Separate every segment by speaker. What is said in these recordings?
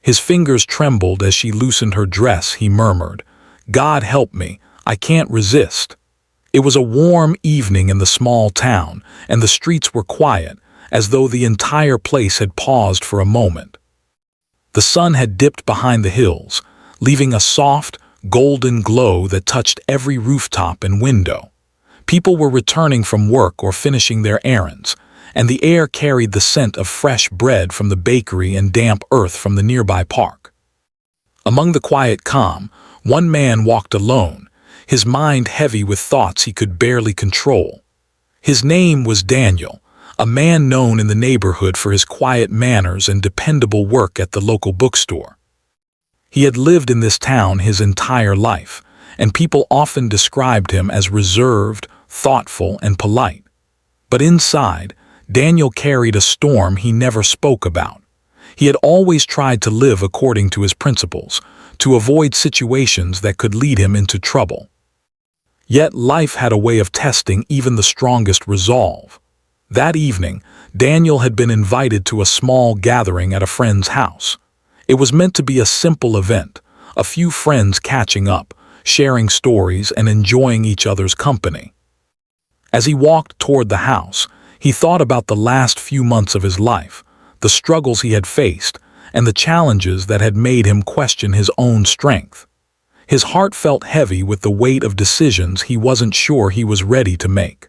Speaker 1: His fingers trembled as she loosened her dress. He murmured, "God help me, I can't resist." It was a warm evening in the small town, and the streets were quiet, as though the entire place had paused for a moment. The sun had dipped behind the hills, leaving a soft, golden glow that touched every rooftop and window. People were returning from work or finishing their errands, and the air carried the scent of fresh bread from the bakery and damp earth from the nearby park. Among the quiet calm, one man walked alone, his mind heavy with thoughts he could barely control. His name was Daniel, a man known in the neighborhood for his quiet manners and dependable work at the local bookstore. He had lived in this town his entire life, and people often described him as reserved, thoughtful, and polite. But inside, Daniel carried a storm he never spoke about. He had always tried to live according to his principles, to avoid situations that could lead him into trouble. Yet life had a way of testing even the strongest resolve. That evening, Daniel had been invited to a small gathering at a friend's house. It was meant to be a simple event, a few friends catching up, sharing stories and enjoying each other's company. As he walked toward the house, he thought about the last few months of his life, the struggles he had faced, and the challenges that had made him question his own strength. His heart felt heavy with the weight of decisions he wasn't sure he was ready to make.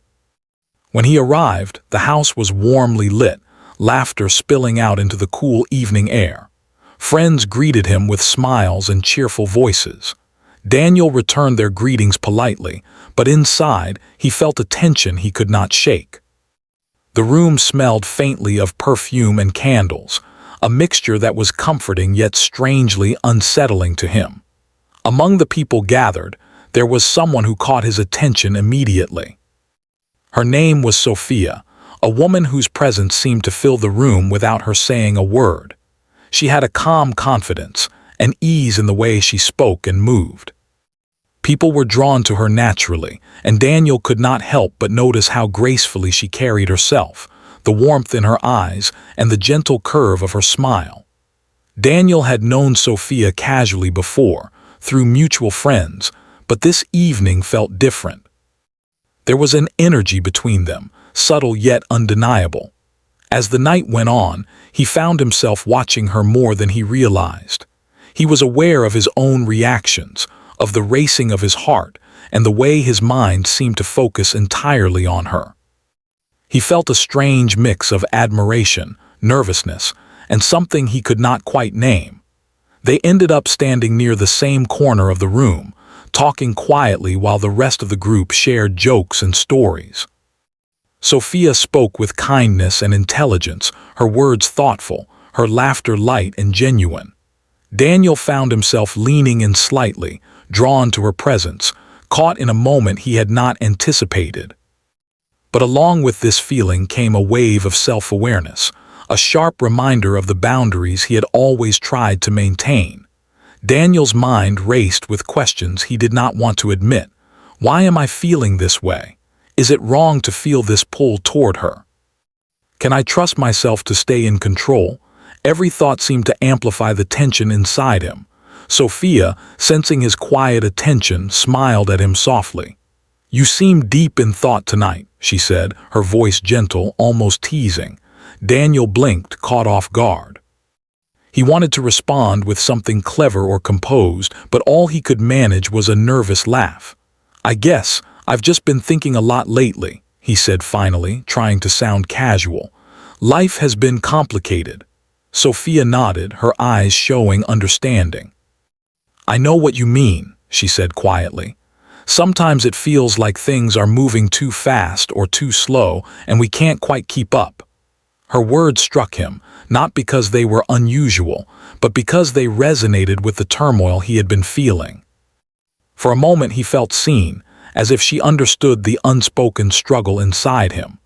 Speaker 1: When he arrived, the house was warmly lit, laughter spilling out into the cool evening air. Friends greeted him with smiles and cheerful voices. Daniel returned their greetings politely, but inside he felt a tension he could not shake. The room smelled faintly of perfume and candles, a mixture that was comforting yet strangely unsettling to him. Among the people gathered, there was someone who caught his attention immediately. Her name was Sophia, a woman whose presence seemed to fill the room without her saying a word. She had a calm confidence, an ease in the way she spoke and moved. People were drawn to her naturally, and Daniel could not help but notice how gracefully she carried herself, the warmth in her eyes, and the gentle curve of her smile. Daniel had known Sophia casually before, through mutual friends, but this evening felt different. There was an energy between them, subtle yet undeniable. As the night went on, he found himself watching her more than he realized. He was aware of his own reactions, of the racing of his heart, and the way his mind seemed to focus entirely on her. He felt a strange mix of admiration, nervousness, and something he could not quite name. They ended up standing near the same corner of the room, talking quietly while the rest of the group shared jokes and stories. Sophia spoke with kindness and intelligence, her words thoughtful, her laughter light and genuine. Daniel found himself leaning in slightly, drawn to her presence, caught in a moment he had not anticipated. But along with this feeling came a wave of self-awareness, a sharp reminder of the boundaries he had always tried to maintain. Daniel's mind raced with questions he did not want to admit. Why am I feeling this way? Is it wrong to feel this pull toward her? Can I trust myself to stay in control? Every thought seemed to amplify the tension inside him. Sophia, sensing his quiet attention, smiled at him softly. "You seem deep in thought tonight," she said, her voice gentle, almost teasing. Daniel blinked, caught off guard. He wanted to respond with something clever or composed, but all he could manage was a nervous laugh. "I guess I've just been thinking a lot lately," he said finally, trying to sound casual. "Life has been complicated." Sophia nodded, her eyes showing understanding. "I know what you mean," she said quietly. "Sometimes it feels like things are moving too fast or too slow, and we can't quite keep up." Her words struck him, not because they were unusual, but because they resonated with the turmoil he had been feeling. For a moment he felt seen, as if she understood the unspoken struggle inside him.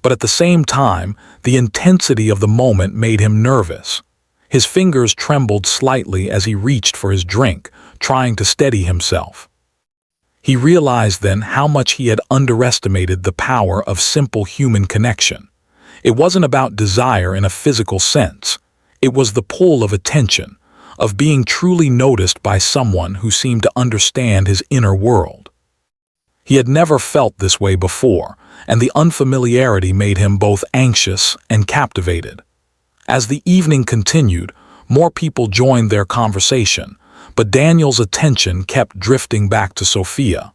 Speaker 1: But at the same time, the intensity of the moment made him nervous. His fingers trembled slightly as he reached for his drink, trying to steady himself. He realized then how much he had underestimated the power of simple human connection. It wasn't about desire in a physical sense. It was the pull of attention, of being truly noticed by someone who seemed to understand his inner world. He had never felt this way before, and the unfamiliarity made him both anxious and captivated. As the evening continued, more people joined their conversation, but Daniel's attention kept drifting back to Sophia.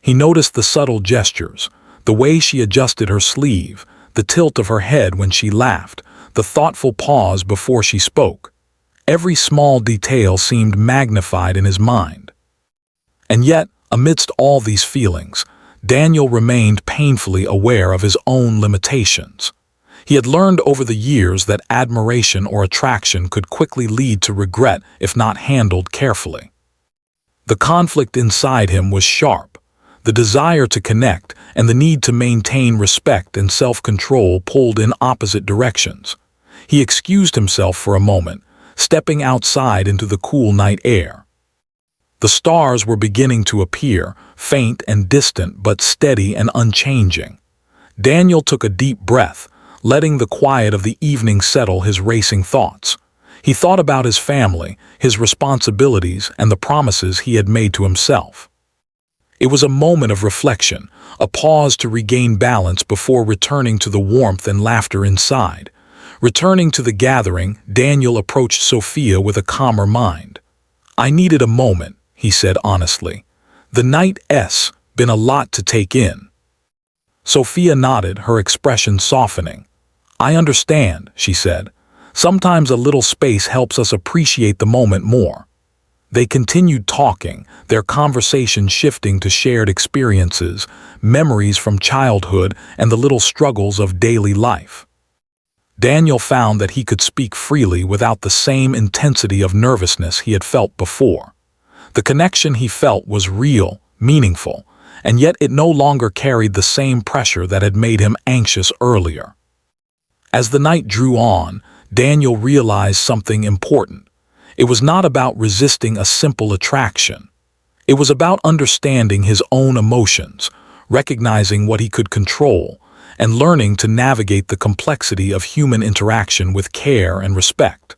Speaker 1: He noticed the subtle gestures, the way she adjusted her sleeve, the tilt of her head when she laughed, the thoughtful pause before she spoke. Every small detail seemed magnified in his mind. And yet, amidst all these feelings, Daniel remained painfully aware of his own limitations. He had learned over the years that admiration or attraction could quickly lead to regret if not handled carefully. The conflict inside him was sharp. The desire to connect and the need to maintain respect and self-control pulled in opposite directions. He excused himself for a moment, stepping outside into the cool night air. The stars were beginning to appear, faint and distant but steady and unchanging. Daniel took a deep breath, letting the quiet of the evening settle his racing thoughts. He thought about his family, his responsibilities, and the promises he had made to himself. It was a moment of reflection, a pause to regain balance before returning to the warmth and laughter inside. Returning to the gathering, Daniel approached Sophia with a calmer mind. "I needed a moment," he said honestly. "The night's been a lot to take in." Sophia nodded, her expression softening. "I understand," she said. "Sometimes a little space helps us appreciate the moment more." They continued talking, their conversation shifting to shared experiences, memories from childhood, and the little struggles of daily life. Daniel found that he could speak freely without the same intensity of nervousness he had felt before. The connection he felt was real, meaningful, and yet it no longer carried the same pressure that had made him anxious earlier. As the night drew on, Daniel realized something important. It was not about resisting a simple attraction. It was about understanding his own emotions, recognizing what he could control, and learning to navigate the complexity of human interaction with care and respect.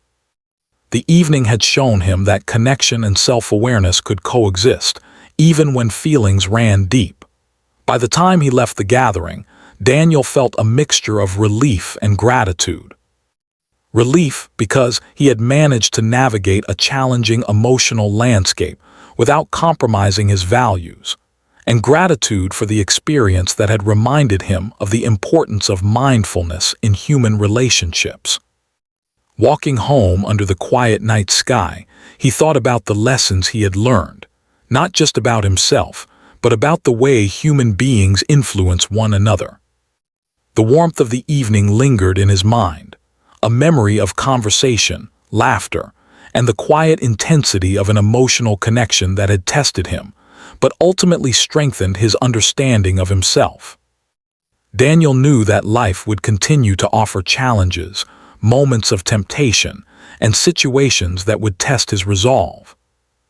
Speaker 1: The evening had shown him that connection and self-awareness could coexist, even when feelings ran deep. By the time he left the gathering, Daniel felt a mixture of relief and gratitude. Relief because he had managed to navigate a challenging emotional landscape without compromising his values, and gratitude for the experience that had reminded him of the importance of mindfulness in human relationships. Walking home under the quiet night sky, he thought about the lessons he had learned, not just about himself, but about the way human beings influence one another. The warmth of the evening lingered in his mind, a memory of conversation, laughter, and the quiet intensity of an emotional connection that had tested him, but ultimately strengthened his understanding of himself. Daniel knew that life would continue to offer challenges, moments of temptation, and situations that would test his resolve.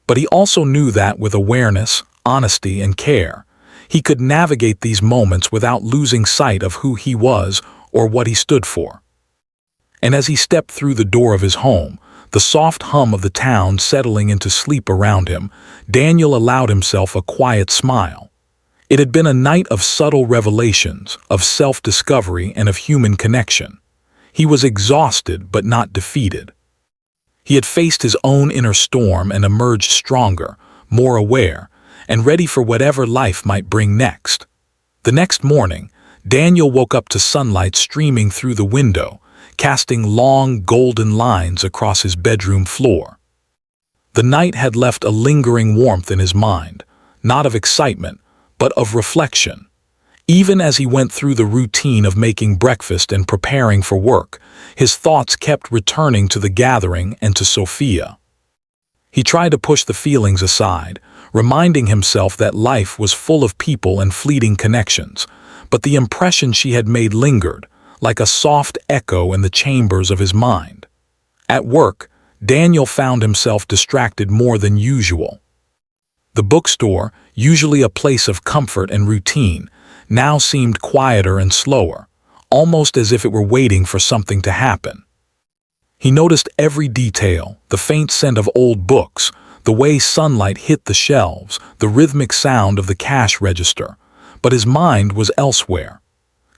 Speaker 1: But he also knew that with awareness, honesty, and care, he could navigate these moments without losing sight of who he was or what he stood for. And as he stepped through the door of his home, the soft hum of the town settling into sleep around him, Daniel allowed himself a quiet smile. It had been a night of subtle revelations, of self-discovery, and of human connection. He was exhausted but not defeated. He had faced his own inner storm and emerged stronger, more aware, and ready for whatever life might bring next. The next morning, Daniel woke up to sunlight streaming through the window, casting long golden lines across his bedroom floor. The night had left a lingering warmth in his mind, not of excitement, but of reflection. Even as he went through the routine of making breakfast and preparing for work, his thoughts kept returning to the gathering and to Sophia. He tried to push the feelings aside, reminding himself that life was full of people and fleeting connections, but the impression she had made lingered, like a soft echo in the chambers of his mind. At work, Daniel found himself distracted more than usual. The bookstore, usually a place of comfort and routine, now seemed quieter and slower, almost as if it were waiting for something to happen. He noticed every detail, the faint scent of old books, the way sunlight hit the shelves, the rhythmic sound of the cash register. But his mind was elsewhere.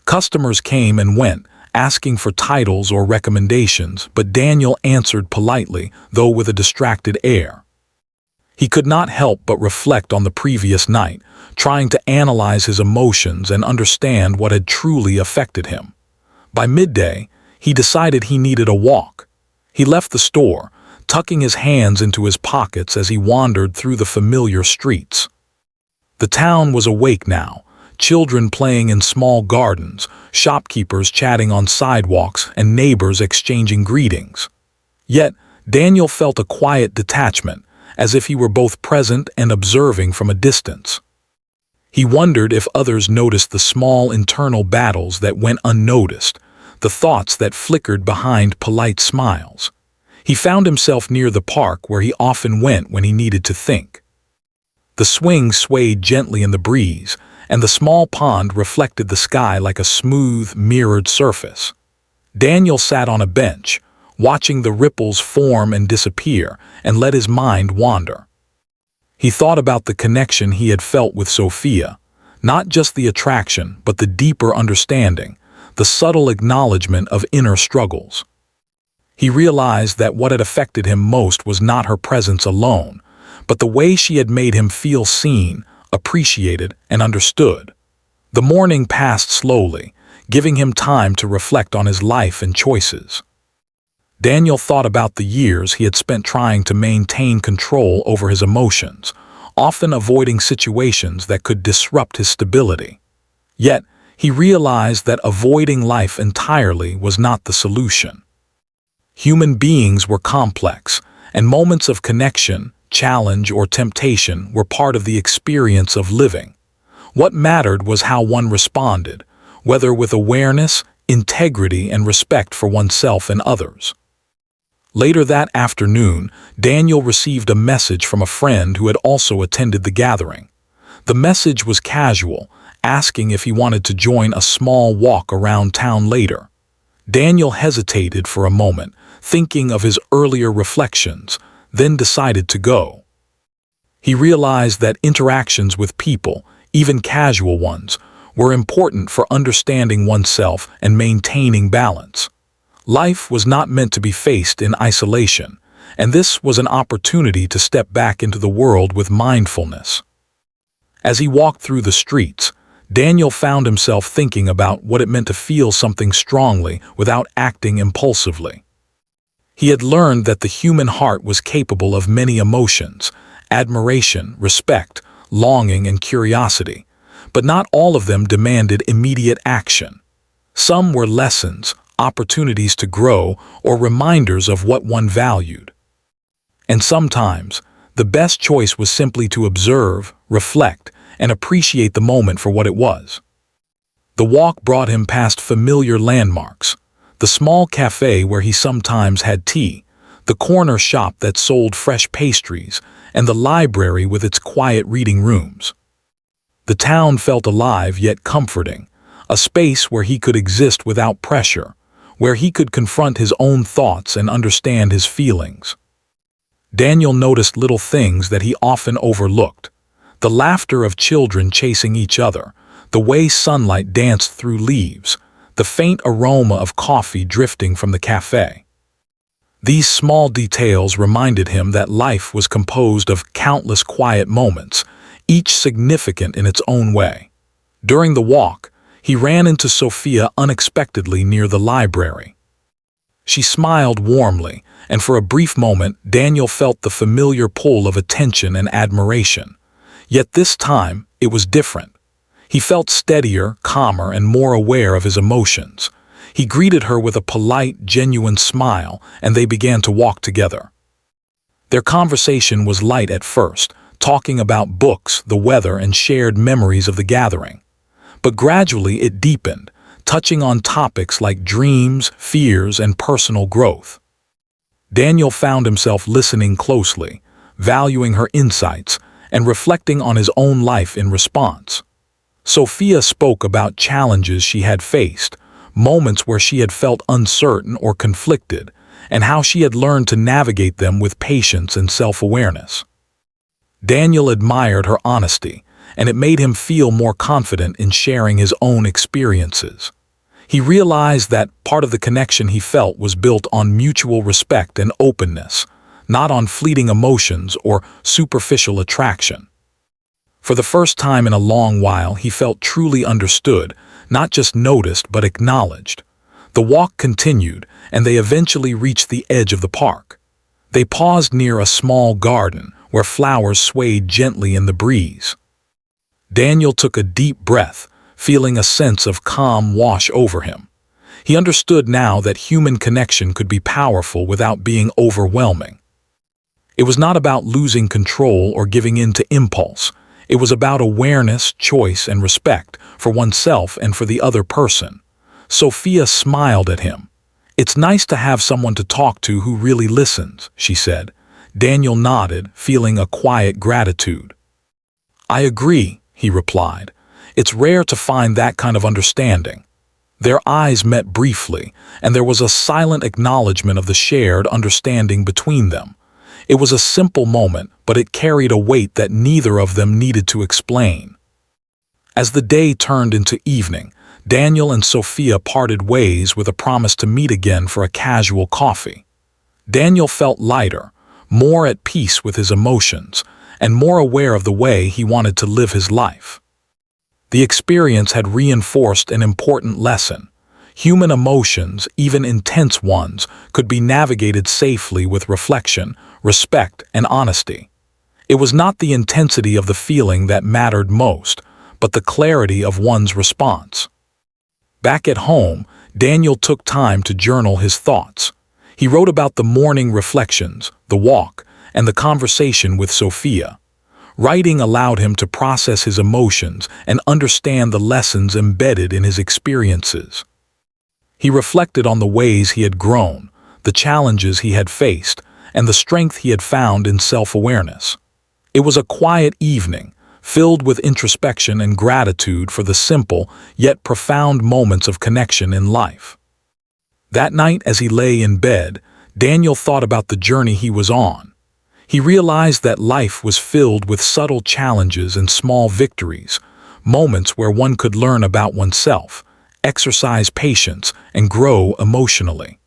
Speaker 1: Customers came and went, asking for titles or recommendations, but Daniel answered politely, though with a distracted air. He could not help but reflect on the previous night, trying to analyze his emotions and understand what had truly affected him. By midday, he decided he needed a walk. He left the store, tucking his hands into his pockets as he wandered through the familiar streets. The town was awake now, children playing in small gardens, shopkeepers chatting on sidewalks, and neighbors exchanging greetings. Yet, Daniel felt a quiet detachment, as if he were both present and observing from a distance. He wondered if others noticed the small internal battles that went unnoticed, the thoughts that flickered behind polite smiles. He found himself near the park where he often went when he needed to think. The swing swayed gently in the breeze, and the small pond reflected the sky like a smooth, mirrored surface. Daniel sat on a bench, watching the ripples form and disappear, and let his mind wander. He thought about the connection he had felt with Sophia, not just the attraction, but the deeper understanding, the subtle acknowledgement of inner struggles. He realized that what had affected him most was not her presence alone, but the way she had made him feel seen, appreciated, and understood. The morning passed slowly, giving him time to reflect on his life and choices. Daniel thought about the years he had spent trying to maintain control over his emotions, often avoiding situations that could disrupt his stability. Yet, he realized that avoiding life entirely was not the solution. Human beings were complex, and moments of connection, challenge, or temptation were part of the experience of living. What mattered was how one responded, whether with awareness, integrity, and respect for oneself and others. Later that afternoon, Daniel received a message from a friend who had also attended the gathering. The message was casual, asking if he wanted to join a small walk around town later. Daniel hesitated for a moment, thinking of his earlier reflections, then decided to go. He realized that interactions with people, even casual ones, were important for understanding oneself and maintaining balance. Life was not meant to be faced in isolation, and this was an opportunity to step back into the world with mindfulness. As he walked through the streets, Daniel found himself thinking about what it meant to feel something strongly without acting impulsively. He had learned that the human heart was capable of many emotions: admiration, respect, longing, and curiosity, but not all of them demanded immediate action. Some were lessons, opportunities to grow, or reminders of what one valued. And sometimes, the best choice was simply to observe, reflect, and appreciate the moment for what it was. The walk brought him past familiar landmarks: the small cafe where he sometimes had tea, the corner shop that sold fresh pastries, and the library with its quiet reading rooms. The town felt alive yet comforting, a space where he could exist without pressure, where he could confront his own thoughts and understand his feelings. Daniel noticed little things that he often overlooked: the laughter of children chasing each other, the way sunlight danced through leaves, the faint aroma of coffee drifting from the cafe. These small details reminded him that life was composed of countless quiet moments, each significant in its own way. During the walk, he ran into Sophia unexpectedly near the library. She smiled warmly, and for a brief moment Daniel felt the familiar pull of attention and admiration. Yet this time, it was different. He felt steadier, calmer, and more aware of his emotions. He greeted her with a polite, genuine smile, and they began to walk together. Their conversation was light at first, talking about books, the weather, and shared memories of the gathering. But gradually it deepened, touching on topics like dreams, fears, and personal growth. Daniel found himself listening closely, valuing her insights, and reflecting on his own life in response. Sophia spoke about challenges she had faced, moments where she had felt uncertain or conflicted, and how she had learned to navigate them with patience and self-awareness. Daniel admired her honesty, and it made him feel more confident in sharing his own experiences. He realized that part of the connection he felt was built on mutual respect and openness, not on fleeting emotions or superficial attraction. For the first time in a long while, he felt truly understood, not just noticed but acknowledged. The walk continued, and they eventually reached the edge of the park. They paused near a small garden where flowers swayed gently in the breeze. Daniel took a deep breath, feeling a sense of calm wash over him. He understood now that human connection could be powerful without being overwhelming. It was not about losing control or giving in to impulse. It was about awareness, choice, and respect for oneself and for the other person. Sophia smiled at him. "It's nice to have someone to talk to who really listens," she said. Daniel nodded, feeling a quiet gratitude. "I agree," he replied. "It's rare to find that kind of understanding." Their eyes met briefly, and there was a silent acknowledgement of the shared understanding between them. It was a simple moment, but it carried a weight that neither of them needed to explain. As the day turned into evening, Daniel and Sophia parted ways with a promise to meet again for a casual coffee. Daniel felt lighter, more at peace with his emotions, and more aware of the way he wanted to live his life. The experience had reinforced an important lesson. Human emotions, even intense ones, could be navigated safely with reflection, respect, and honesty. It was not the intensity of the feeling that mattered most, but the clarity of one's response. Back at home, Daniel took time to journal his thoughts. He wrote about the morning reflections, the walk, and the conversation with Sophia. Writing allowed him to process his emotions and understand the lessons embedded in his experiences. He reflected on the ways he had grown, the challenges he had faced, and the strength he had found in self-awareness. It was a quiet evening, filled with introspection and gratitude for the simple yet profound moments of connection in life. That night, as he lay in bed, Daniel thought about the journey he was on. He realized that life was filled with subtle challenges and small victories, moments where one could learn about oneself, exercise patience, and grow emotionally.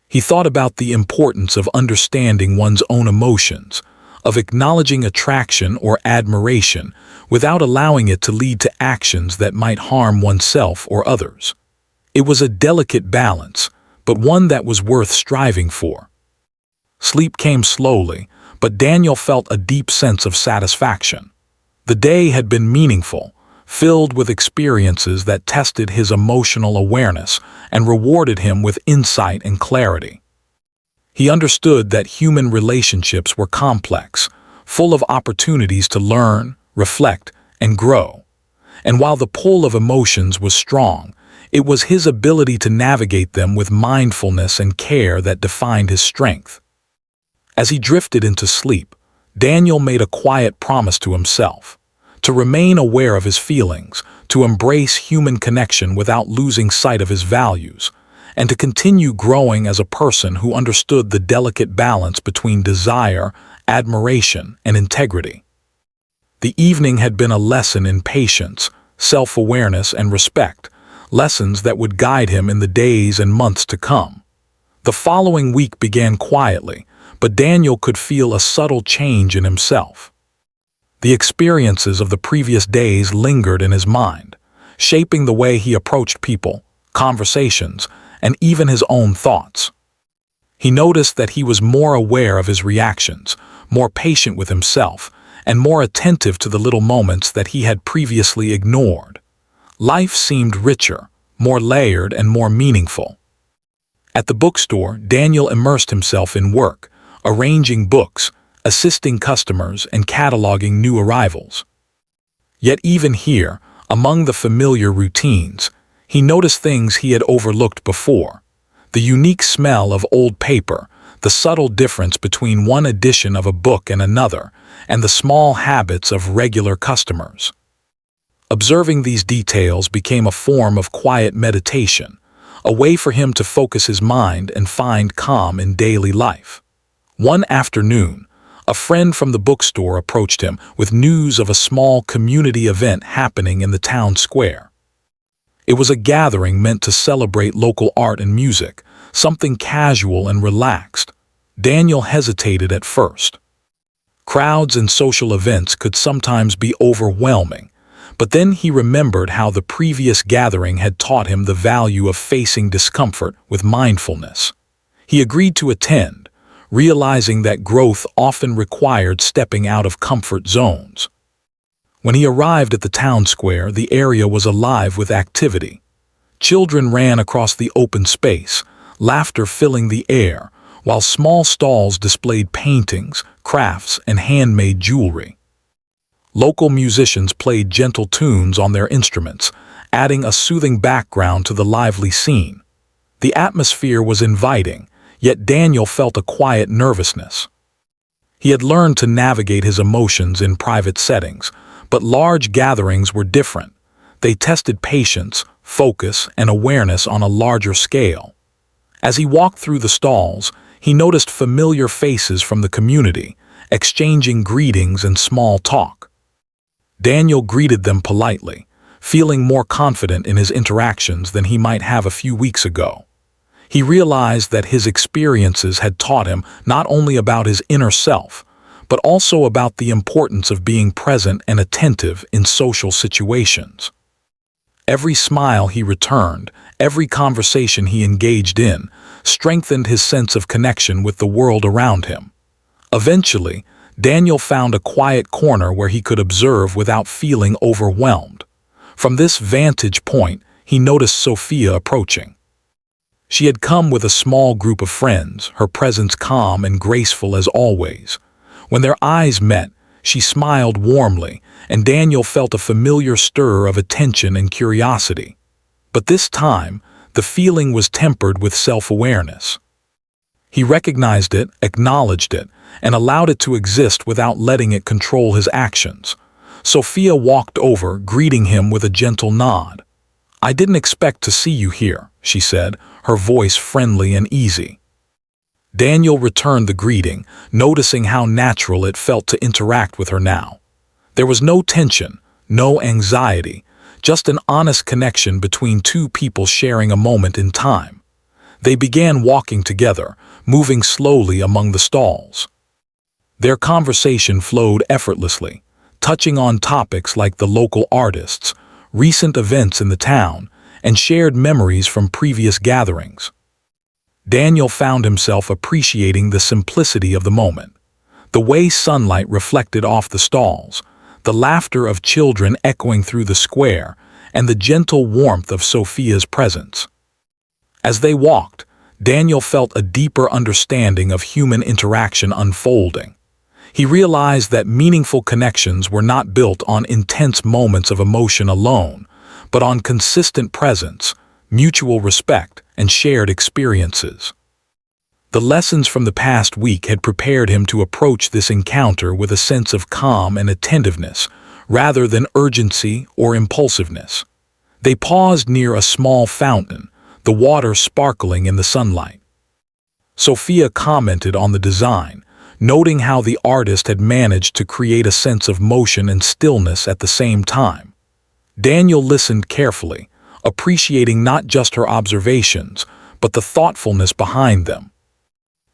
Speaker 1: He thought about the importance of understanding one's own emotions, of acknowledging attraction or admiration without allowing it to lead to actions that might harm oneself or others. It was a delicate balance, but one that was worth striving for. Sleep came slowly, but Daniel felt a deep sense of satisfaction. The day had been meaningful, filled with experiences that tested his emotional awareness and rewarded him with insight and clarity. He understood that human relationships were complex, full of opportunities to learn, reflect, and grow. And while the pull of emotions was strong, it was his ability to navigate them with mindfulness and care that defined his strength. As he drifted into sleep, Daniel made a quiet promise to himself: to remain aware of his feelings, to embrace human connection without losing sight of his values, and to continue growing as a person who understood the delicate balance between desire, admiration, and integrity. The evening had been a lesson in patience, self-awareness, and respect, lessons that would guide him in the days and months to come. The following week began quietly, but Daniel could feel a subtle change in himself. The experiences of the previous days lingered in his mind, shaping the way he approached people, conversations, and even his own thoughts. He noticed that he was more aware of his reactions, more patient with himself, and more attentive to the little moments that he had previously ignored. Life seemed richer, more layered, and more meaningful. At the bookstore, Daniel immersed himself in work, arranging books, assisting customers, and cataloging new arrivals. Yet even here, among the familiar routines, he noticed things he had overlooked before: the unique smell of old paper, the subtle difference between one edition of a book and another, and the small habits of regular customers. Observing these details became a form of quiet meditation, a way for him to focus his mind and find calm in daily life. One afternoon, a friend from the bookstore approached him with news of a small community event happening in the town square. It was a gathering meant to celebrate local art and music, something casual and relaxed. Daniel hesitated at first. Crowds and social events could sometimes be overwhelming, but then he remembered how the previous gathering had taught him the value of facing discomfort with mindfulness. He agreed to attend, realizing that growth often required stepping out of comfort zones. When he arrived at the town square, the area was alive with activity. Children ran across the open space, laughter filling the air, while small stalls displayed paintings, crafts, and handmade jewelry. Local musicians played gentle tunes on their instruments, adding a soothing background to the lively scene. The atmosphere was inviting, yet Daniel felt a quiet nervousness. He had learned to navigate his emotions in private settings, but large gatherings were different. They tested patience, focus, and awareness on a larger scale. As he walked through the stalls, he noticed familiar faces from the community, exchanging greetings and small talk. Daniel greeted them politely, feeling more confident in his interactions than he might have a few weeks ago. He realized that his experiences had taught him not only about his inner self, but also about the importance of being present and attentive in social situations. Every smile he returned, every conversation he engaged in, strengthened his sense of connection with the world around him. Eventually, Daniel found a quiet corner where he could observe without feeling overwhelmed. From this vantage point, he noticed Sophia approaching. She had come with a small group of friends, her presence calm and graceful as always. When their eyes met, she smiled warmly, and Daniel felt a familiar stir of attention and curiosity. But this time, the feeling was tempered with self-awareness. He recognized it, acknowledged it, and allowed it to exist without letting it control his actions. Sophia walked over, greeting him with a gentle nod. "I didn't expect to see you here," she said, her voice friendly and easy. Daniel returned the greeting, noticing how natural it felt to interact with her now. There was no tension, no anxiety, just an honest connection between two people sharing a moment in time. They began walking together, moving slowly among the stalls. Their conversation flowed effortlessly, touching on topics like the local artists, recent events in the town, and shared memories from previous gatherings. Daniel found himself appreciating the simplicity of the moment. The way sunlight reflected off the stalls, the laughter of children echoing through the square, and the gentle warmth of Sophia's presence. As they walked, Daniel felt a deeper understanding of human interaction unfolding. He realized that meaningful connections were not built on intense moments of emotion alone, but on consistent presence, mutual respect, and shared experiences. The lessons from the past week had prepared him to approach this encounter with a sense of calm and attentiveness, rather than urgency or impulsiveness. They paused near a small fountain, the water sparkling in the sunlight. Sophia commented on the design, noting how the artist had managed to create a sense of motion and stillness at the same time. Daniel listened carefully, appreciating not just her observations, but the thoughtfulness behind them.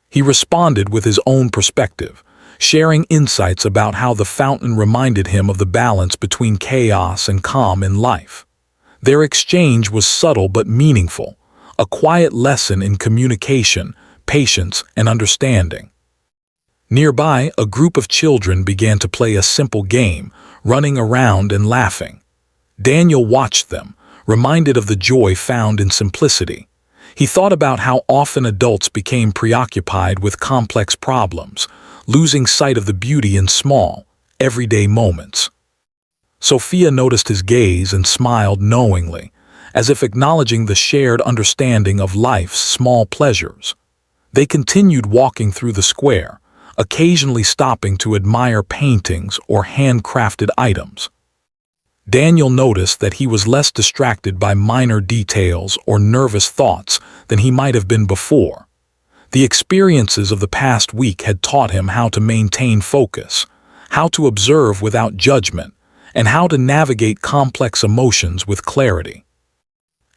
Speaker 1: He responded with his own perspective, sharing insights about how the fountain reminded him of the balance between chaos and calm in life. Their exchange was subtle but meaningful, a quiet lesson in communication, patience, and understanding. Nearby, a group of children began to play a simple game, running around and laughing. Daniel watched them, reminded of the joy found in simplicity. He thought about how often adults became preoccupied with complex problems, losing sight of the beauty in small, everyday moments. Sophia noticed his gaze and smiled knowingly, as if acknowledging the shared understanding of life's small pleasures. They continued walking through the square, occasionally stopping to admire paintings or handcrafted items. Daniel noticed that he was less distracted by minor details or nervous thoughts than he might have been before. The experiences of the past week had taught him how to maintain focus, how to observe without judgment, and how to navigate complex emotions with clarity.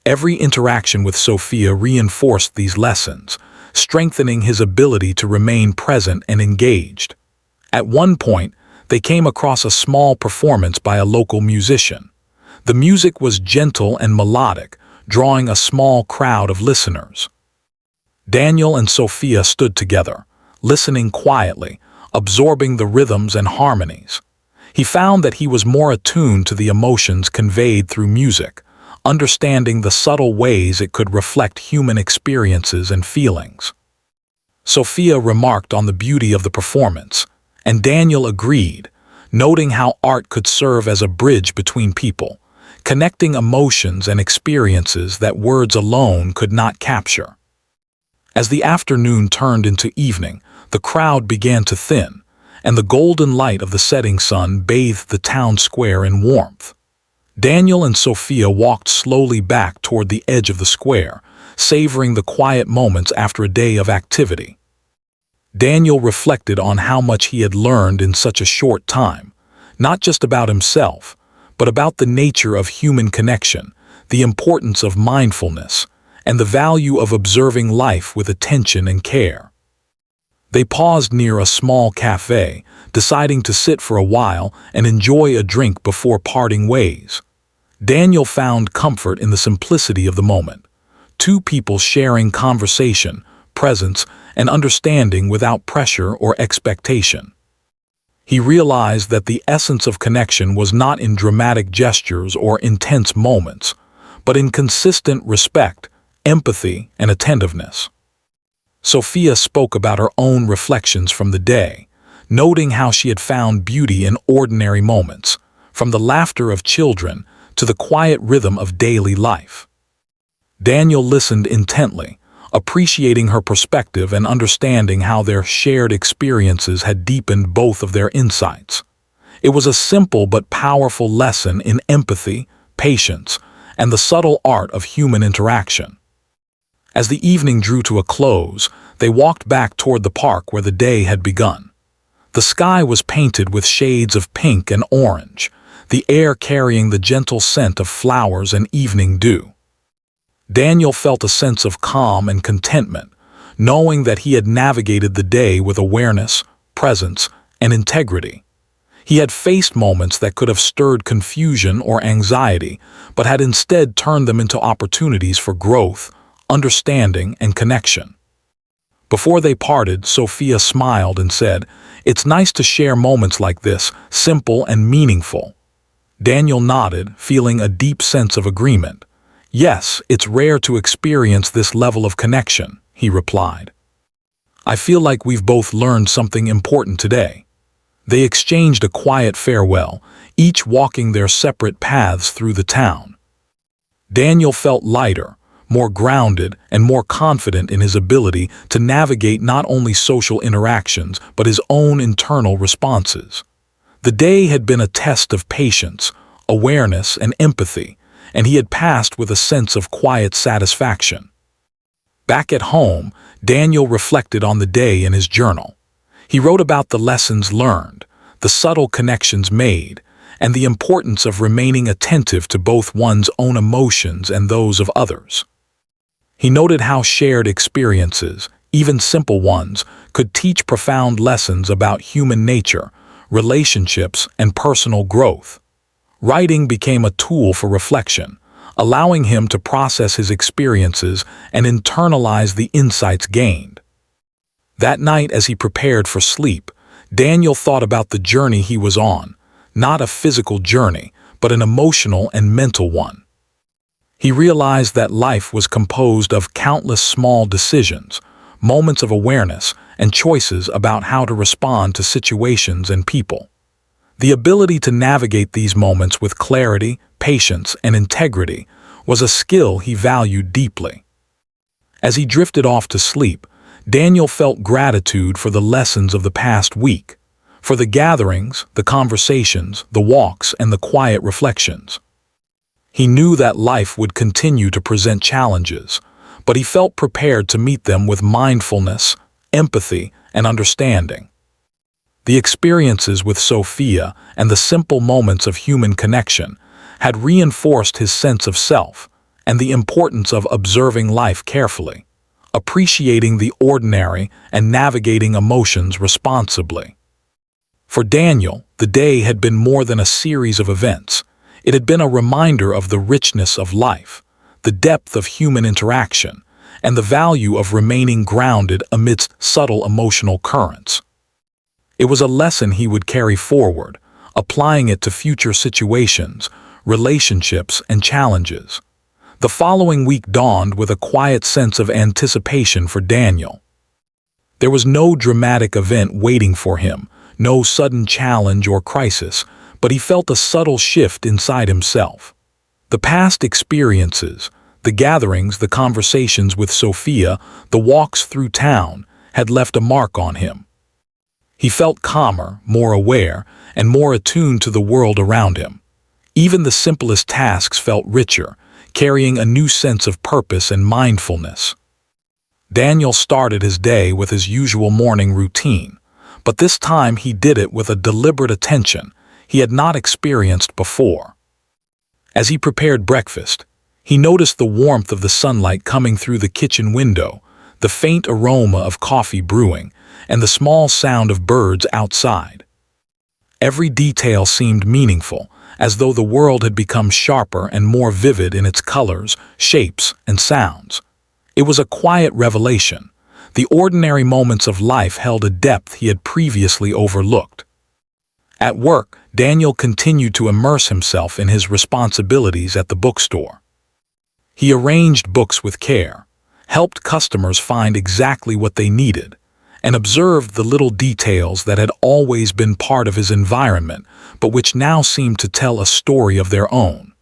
Speaker 1: Every interaction with Sophia reinforced these lessons, strengthening his ability to remain present and engaged. At one point, they came across a small performance by a local musician. The music was gentle and melodic, drawing a small crowd of listeners. Daniel and Sophia stood together, listening quietly, absorbing the rhythms and harmonies. He found that he was more attuned to the emotions conveyed through music, understanding the subtle ways it could reflect human experiences and feelings. Sophia remarked on the beauty of the performance, and Daniel agreed, noting how art could serve as a bridge between people, connecting emotions and experiences that words alone could not capture. As the afternoon turned into evening, the crowd began to thin, and the golden light of the setting sun bathed the town square in warmth. Daniel and Sophia walked slowly back toward the edge of the square, savoring the quiet moments after a day of activity. Daniel reflected on how much he had learned in such a short time, not just about himself, but about the nature of human connection, the importance of mindfulness, and the value of observing life with attention and care. They paused near a small cafe, deciding to sit for a while and enjoy a drink before parting ways. Daniel found comfort in the simplicity of the moment, two people sharing conversation, presence, and understanding without pressure or expectation. He realized that the essence of connection was not in dramatic gestures or intense moments, but in consistent respect, empathy, and attentiveness. Sophia spoke about her own reflections from the day, noting how she had found beauty in ordinary moments, from the laughter of children to the quiet rhythm of daily life. Daniel listened intently, appreciating her perspective and understanding how their shared experiences had deepened both of their insights. It was a simple but powerful lesson in empathy, patience, and the subtle art of human interaction. As the evening drew to a close, they walked back toward the park where the day had begun. The sky was painted with shades of pink and orange, the air carrying the gentle scent of flowers and evening dew. Daniel felt a sense of calm and contentment, knowing that he had navigated the day with awareness, presence, and integrity. He had faced moments that could have stirred confusion or anxiety, but had instead turned them into opportunities for growth, understanding, and connection. Before they parted, Sophia smiled and said, "It's nice to share moments like this, simple and meaningful." Daniel nodded, feeling a deep sense of agreement. "Yes, it's rare to experience this level of connection," he replied. "I feel like we've both learned something important today." They exchanged a quiet farewell, each walking their separate paths through the town. Daniel felt lighter, more grounded, and more confident in his ability to navigate not only social interactions but his own internal responses. The day had been a test of patience, awareness, and empathy, and he had passed with a sense of quiet satisfaction. Back at home, Daniel reflected on the day in his journal. He wrote about the lessons learned, the subtle connections made, and the importance of remaining attentive to both one's own emotions and those of others. He noted how shared experiences, even simple ones, could teach profound lessons about human nature, relationships, and personal growth. Writing became a tool for reflection, allowing him to process his experiences and internalize the insights gained. That night, as he prepared for sleep, Daniel thought about the journey he was on, not a physical journey, but an emotional and mental one. He realized that life was composed of countless small decisions, moments of awareness, and choices about how to respond to situations and people. The ability to navigate these moments with clarity, patience, and integrity was a skill he valued deeply. As he drifted off to sleep, Daniel felt gratitude for the lessons of the past week, for the gatherings, the conversations, the walks, and the quiet reflections. He knew that life would continue to present challenges, but he felt prepared to meet them with mindfulness, empathy, and understanding. The experiences with Sophia and the simple moments of human connection had reinforced his sense of self and the importance of observing life carefully, appreciating the ordinary and navigating emotions responsibly. For Daniel, the day had been more than a series of events. It had been a reminder of the richness of life, the depth of human interaction, and the value of remaining grounded amidst subtle emotional currents. It was a lesson he would carry forward, applying it to future situations, relationships, and challenges. The following week dawned with a quiet sense of anticipation for Daniel. There was no dramatic event waiting for him, no sudden challenge or crisis, but he felt a subtle shift inside himself. The past experiences, the gatherings, the conversations with Sophia, the walks through town, had left a mark on him. He felt calmer, more aware, and more attuned to the world around him. Even the simplest tasks felt richer, carrying a new sense of purpose and mindfulness. Daniel started his day with his usual morning routine, but this time he did it with a deliberate attention he had not experienced before. As he prepared breakfast, he noticed the warmth of the sunlight coming through the kitchen window, the faint aroma of coffee brewing, and the small sound of birds outside. Every detail seemed meaningful, as though the world had become sharper and more vivid in its colors, shapes, and sounds. It was a quiet revelation. The ordinary moments of life held a depth he had previously overlooked. At work, Daniel continued to immerse himself in his responsibilities at the bookstore. He arranged books with care, helped customers find exactly what they needed, and observed the little details that had always been part of his environment, but which now seemed to tell a story of their own.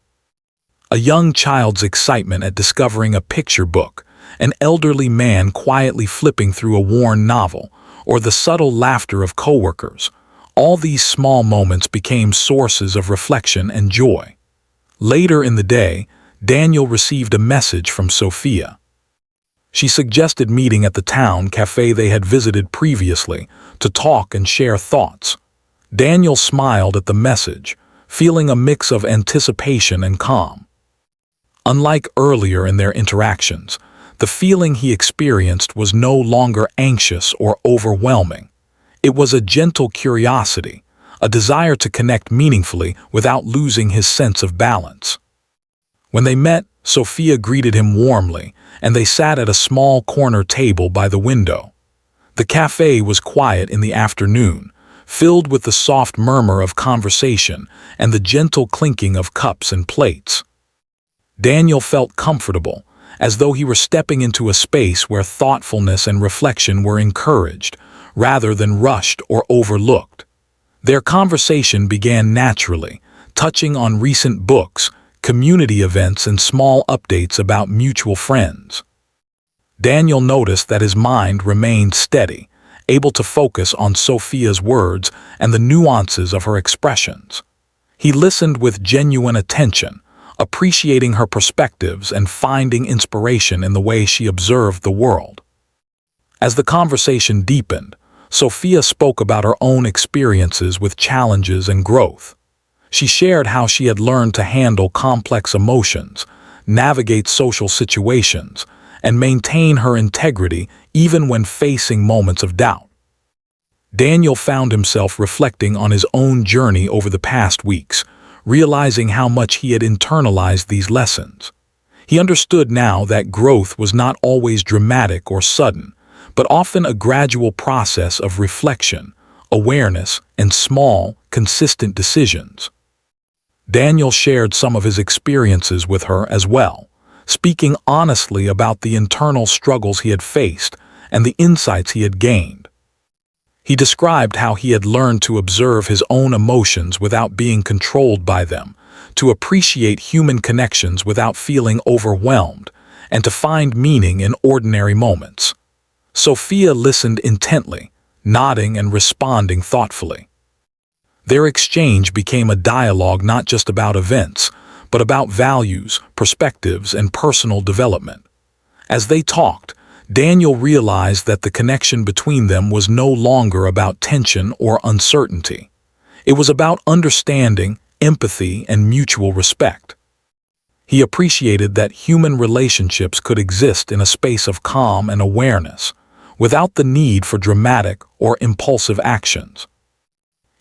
Speaker 1: A young child's excitement at discovering a picture book, an elderly man quietly flipping through a worn novel, or the subtle laughter of coworkers, all these small moments became sources of reflection and joy. Later in the day, Daniel received a message from Sophia. She suggested meeting at the town cafe they had visited previously to talk and share thoughts. Daniel smiled at the message, feeling a mix of anticipation and calm. Unlike earlier in their interactions, the feeling he experienced was no longer anxious or overwhelming. It was a gentle curiosity, a desire to connect meaningfully without losing his sense of balance. When they met, Sophia greeted him warmly, and they sat at a small corner table by the window. The cafe was quiet in the afternoon, filled with the soft murmur of conversation and the gentle clinking of cups and plates. Daniel felt comfortable, as though he were stepping into a space where thoughtfulness and reflection were encouraged, rather than rushed or overlooked. Their conversation began naturally, touching on recent books, community events, and small updates about mutual friends. Daniel noticed that his mind remained steady, able to focus on Sophia's words and the nuances of her expressions. He listened with genuine attention, appreciating her perspectives and finding inspiration in the way she observed the world. As the conversation deepened, Sophia spoke about her own experiences with challenges and growth. She shared how she had learned to handle complex emotions, navigate social situations, and maintain her integrity even when facing moments of doubt. Daniel found himself reflecting on his own journey over the past weeks, realizing how much he had internalized these lessons. He understood now that growth was not always dramatic or sudden, but often a gradual process of reflection, awareness, and small, consistent decisions. Daniel shared some of his experiences with her as well, speaking honestly about the internal struggles he had faced and the insights he had gained. He described how he had learned to observe his own emotions without being controlled by them, to appreciate human connections without feeling overwhelmed, and to find meaning in ordinary moments. Sophia listened intently, nodding and responding thoughtfully. Their exchange became a dialogue not just about events, but about values, perspectives, and personal development. As they talked, Daniel realized that the connection between them was no longer about tension or uncertainty. It was about understanding, empathy, and mutual respect. He appreciated that human relationships could exist in a space of calm and awareness, without the need for dramatic or impulsive actions.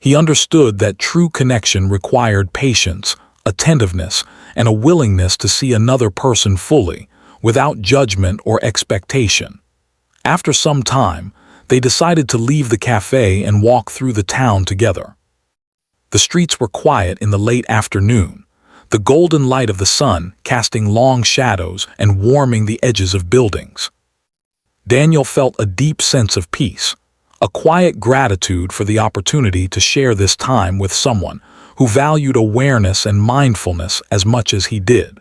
Speaker 1: He understood that true connection required patience, attentiveness, and a willingness to see another person fully, without judgment or expectation. After some time, they decided to leave the cafe and walk through the town together. The streets were quiet in the late afternoon, the golden light of the sun casting long shadows and warming the edges of buildings. Daniel felt a deep sense of peace, a quiet gratitude for the opportunity to share this time with someone who valued awareness and mindfulness as much as he did.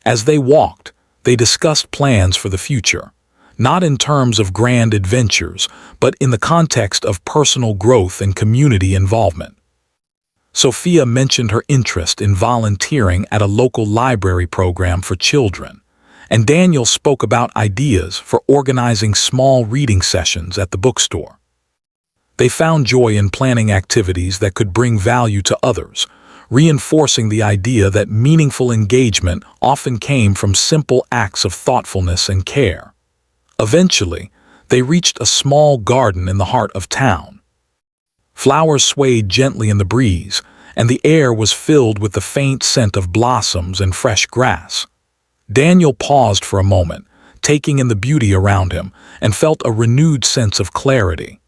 Speaker 1: As they walked, they discussed plans for the future, not in terms of grand adventures, but in the context of personal growth and community involvement. Sophia mentioned her interest in volunteering at a local library program for children, and Daniel spoke about ideas for organizing small reading sessions at the bookstore. They found joy in planning activities that could bring value to others, reinforcing the idea that meaningful engagement often came from simple acts of thoughtfulness and care. Eventually, they reached a small garden in the heart of town. Flowers swayed gently in the breeze, and the air was filled with the faint scent of blossoms and fresh grass. Daniel paused for a moment, taking in the beauty around him, and felt a renewed sense of clarity.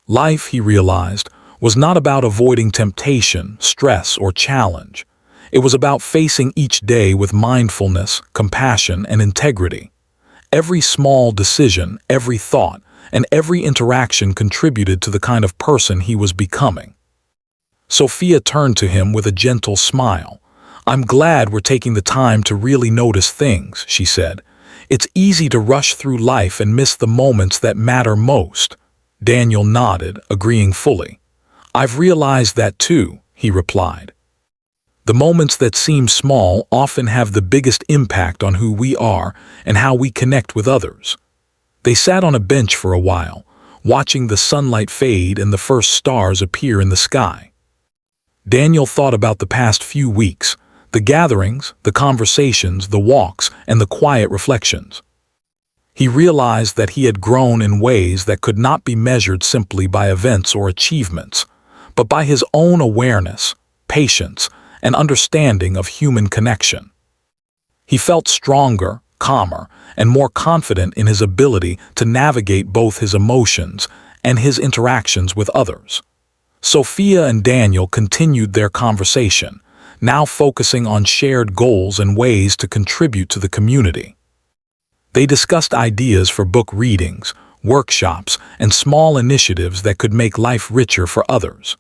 Speaker 1: Life, he realized, was not about avoiding temptation, stress, or challenge. It was about facing each day with mindfulness, compassion, and integrity. Every small decision, every thought, and every interaction contributed to the kind of person he was becoming. Sophia turned to him with a gentle smile. "I'm glad we're taking the time to really notice things," she said. "It's easy to rush through life and miss the moments that matter most." Daniel nodded, agreeing fully. "I've realized that too," he replied. "The moments that seem small often have the biggest impact on who we are and how we connect with others." They sat on a bench for a while, watching the sunlight fade and the first stars appear in the sky. Daniel thought about the past few weeks, the gatherings, the conversations, the walks, and the quiet reflections. He realized that he had grown in ways that could not be measured simply by events or achievements, but by his own awareness, patience, and understanding of human connection. He felt stronger, calmer, and more confident in his ability to navigate both his emotions and his interactions with others. Sophia and Daniel continued their conversation, now focusing on shared goals and ways to contribute to the community. They discussed ideas for book readings, workshops, and small initiatives that could make life richer for others.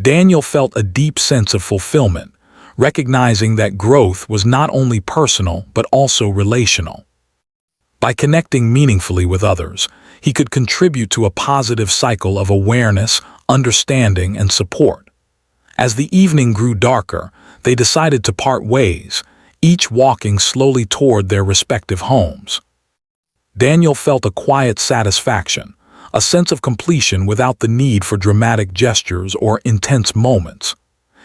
Speaker 1: Daniel felt a deep sense of fulfillment, recognizing that growth was not only personal but also relational. By connecting meaningfully with others, he could contribute to a positive cycle of awareness, understanding, and support. As the evening grew darker, they decided to part ways, each walking slowly toward their respective homes. Daniel felt a quiet satisfaction, a sense of completion without the need for dramatic gestures or intense moments.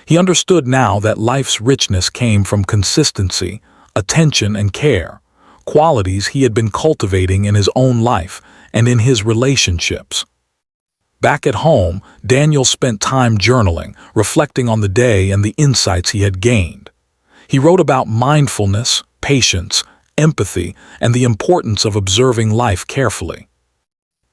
Speaker 1: He understood now that life's richness came from consistency, attention, and care, qualities he had been cultivating in his own life and in his relationships. Back at home, Daniel spent time journaling, reflecting on the day and the insights he had gained. He wrote about mindfulness, patience, empathy, and the importance of observing life carefully.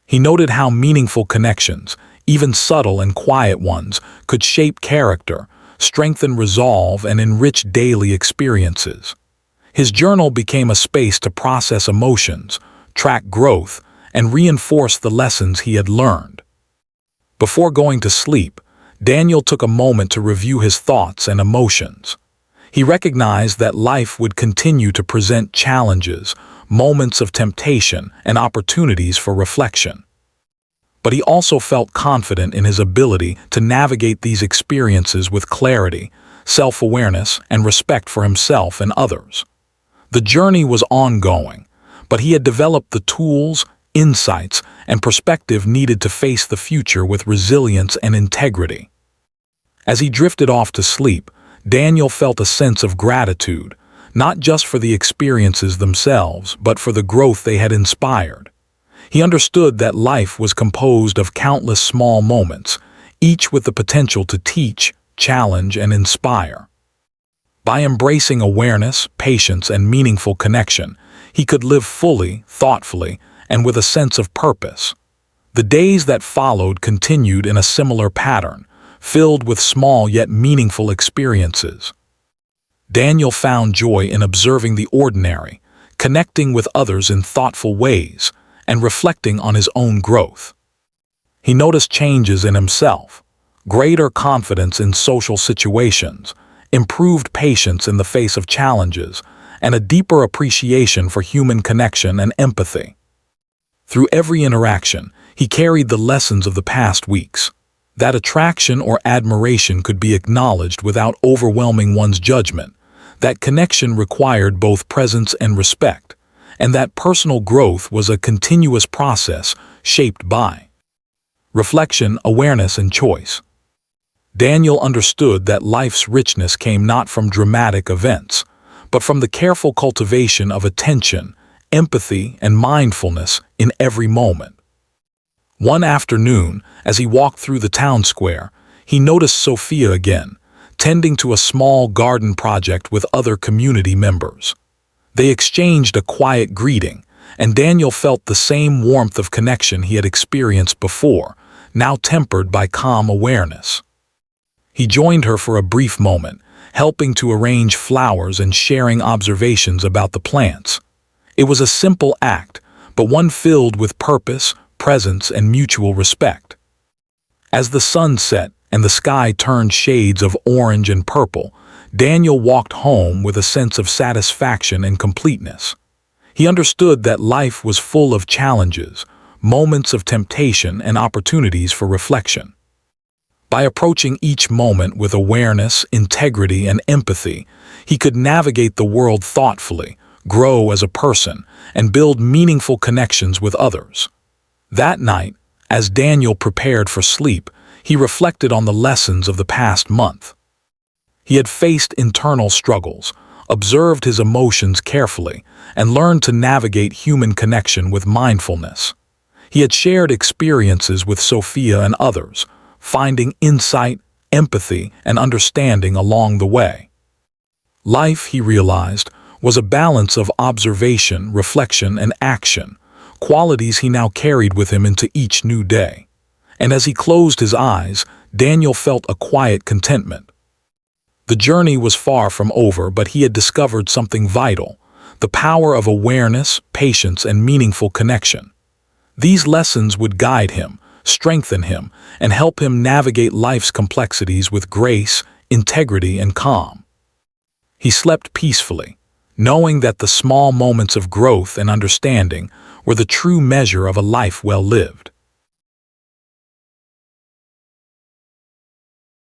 Speaker 1: He noted how meaningful connections, even subtle and quiet ones, could shape character, strengthen resolve, and enrich daily experiences. His journal became a space to process emotions, track growth, and reinforce the lessons he had learned. Before going to sleep, Daniel took a moment to review his thoughts and emotions. He recognized that life would continue to present challenges, moments of temptation, and opportunities for reflection. but he also felt confident in his ability to navigate these experiences with clarity, self-awareness, and respect for himself and others. The journey was ongoing, but he had developed the tools, insights, and perspective needed to face the future with resilience and integrity. As he drifted off to sleep, Daniel felt a sense of gratitude, not just for the experiences themselves, but for the growth they had inspired. He understood that life was composed of countless small moments, each with the potential to teach, challenge, and inspire. By embracing awareness, patience, and meaningful connection, he could live fully, thoughtfully, and with a sense of purpose. The days that followed continued in a similar pattern, filled with small yet meaningful experiences. Daniel found joy in observing the ordinary, connecting with others in thoughtful ways, and reflecting on his own growth. He noticed changes in himself, greater confidence in social situations, improved patience in the face of challenges, and a deeper appreciation for human connection and empathy. Through every interaction, he carried the lessons of the past weeks. That attraction or admiration could be acknowledged without overwhelming one's judgment, that connection required both presence and respect, and that personal growth was a continuous process shaped by reflection, awareness, and choice. Daniel understood that life's richness came not from dramatic events, but from the careful cultivation of attention, empathy, and mindfulness in every moment. One afternoon, as he walked through the town square, he noticed Sophia again, tending to a small garden project with other community members. They exchanged a quiet greeting, and Daniel felt the same warmth of connection he had experienced before, now tempered by calm awareness. He joined her for a brief moment, helping to arrange flowers and sharing observations about the plants. It was a simple act, but one filled with purpose, presence, and mutual respect. As the sun set and the sky turned shades of orange and purple, Daniel walked home with a sense of satisfaction and completeness. He understood that life was full of challenges, moments of temptation, and opportunities for reflection. By approaching each moment with awareness, integrity, and empathy, he could navigate the world thoughtfully, grow as a person, and build meaningful connections with others. That night, as Daniel prepared for sleep, he reflected on the lessons of the past month. He had faced internal struggles, observed his emotions carefully, and learned to navigate human connection with mindfulness. He had shared experiences with Sophia and others, finding insight, empathy, and understanding along the way. Life, he realized, was a balance of observation, reflection, and action, qualities he now carried with him into each new day. And as he closed his eyes, Daniel felt a quiet contentment. The journey was far from over, but he had discovered something vital: the power of awareness, patience, and meaningful connection. These lessons would guide him, strengthen him, and help him navigate life's complexities with grace, integrity, and calm. He slept peacefully, knowing that the small moments of growth and understanding were the true measure of a life well lived.